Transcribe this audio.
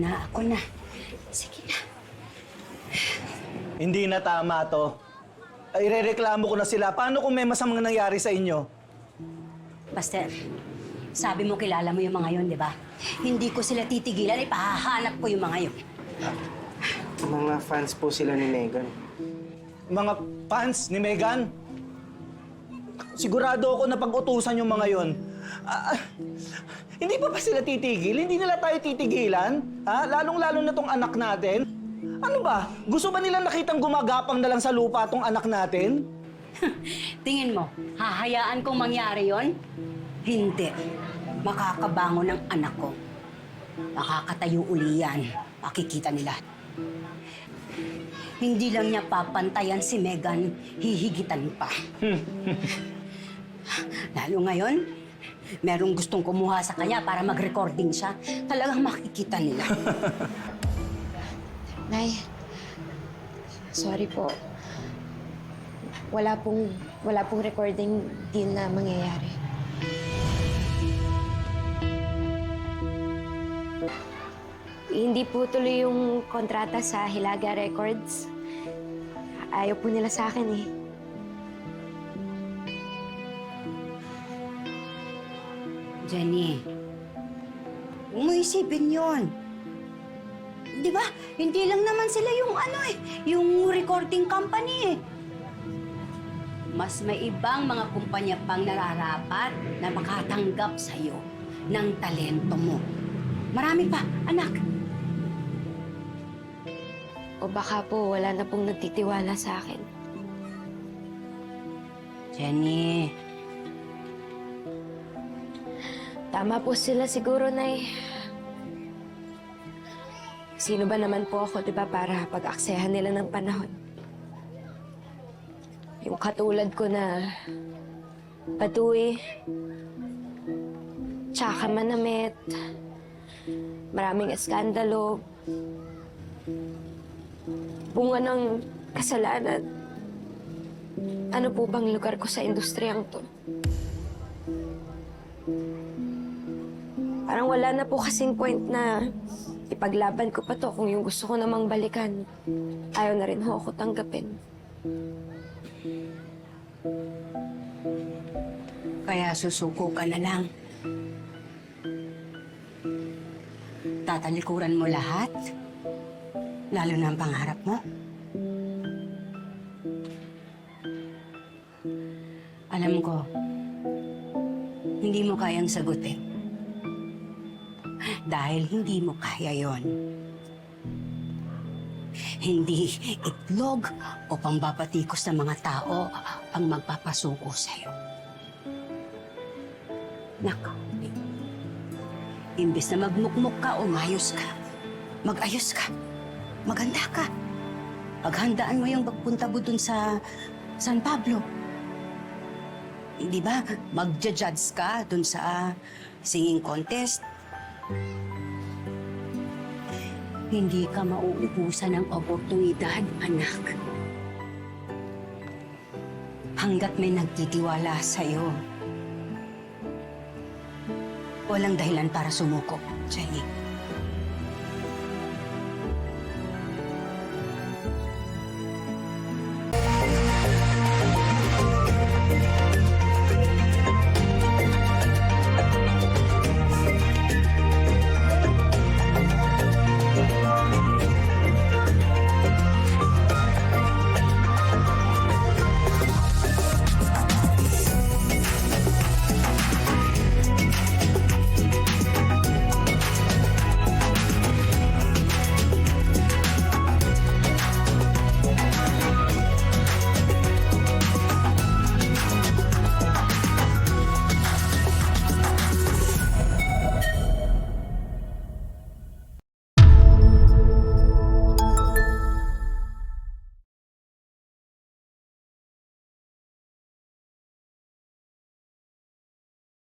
Ako na. Sige na. Hindi na tama to. Ay, irereklamo ko na sila. Paano kung may masamang nangyari sa inyo? Buster, sabi mo kilala mo yung mga yun, di ba? Hindi ko sila titigilan, ipahahanap ko yung mga yun. Mga fans po sila ni Megan. Mga fans ni Megan? Sigurado ako na pag-utusan yung mga yon. Hindi pa sila titigil? Hindi nila tayo titigilan? Ha? Lalong-lalo na tong anak natin? Ano ba? Gusto ba nilang nakitang gumagapang na lang sa lupa tong anak natin? Tingin mo, hahayaan kong mangyari yon? Hindi. Makakabangon ng anak ko. Makakatayo uli yan. Makikita nila. Hindi lang niya papantayan si Megan, hihigitan pa. Lalo ngayon, merong gustong kumuha sa kanya para mag-recording siya. Talagang makikita nila. Nay, sorry po. Wala pong recording deal na mangyayari. Hindi po tuloy yung kontrata sa Hilaga Records. Ayaw po nila sa akin eh. Jenny, huwag mo isipin yun. Di ba? Hindi lang naman sila yung recording company eh. Mas may ibang mga kumpanya pang nararapat na makatanggap sa'yo ng talento mo. Marami pa, anak. O baka po wala na pong nagtitiwala sa akin. Jenny, Tama po sila siguro, Nay. Sino ba naman po ako, di ba, para pag-aksehan nila ng panahon? Yung katulad ko na patuwi, tsaka manamit, maraming eskandalo, bunga ng kasalanan. Ano po bang lugar ko sa industriyang to? Parang wala na po kasing point na ipaglaban ko pa to kung yung gusto ko namang balikan. Ayaw na rin ho ako tanggapin. kaya susuko ka na lang. Tatalikuran mo lahat, lalo na ang pangarap mo. Alam ko, hindi mo kayang sagutin. Dahil hindi mo kaya yon. Hindi itlog o pambabatikos ng mga tao ang magpapasuko sa'yo. Nako, imbes na magmukmuk ka, umayos ka. Mag-ayos ka. Maganda ka. Paghandaan mo yung pagpunta mo dun sa San Pablo. Hindi ba, magja-judge ka dun sa singing contest. Hindi ka mauubusan ng oportunidad, anak. Hanggat may nagtitiwala sa'yo, walang dahilan para sumuko, Jenny.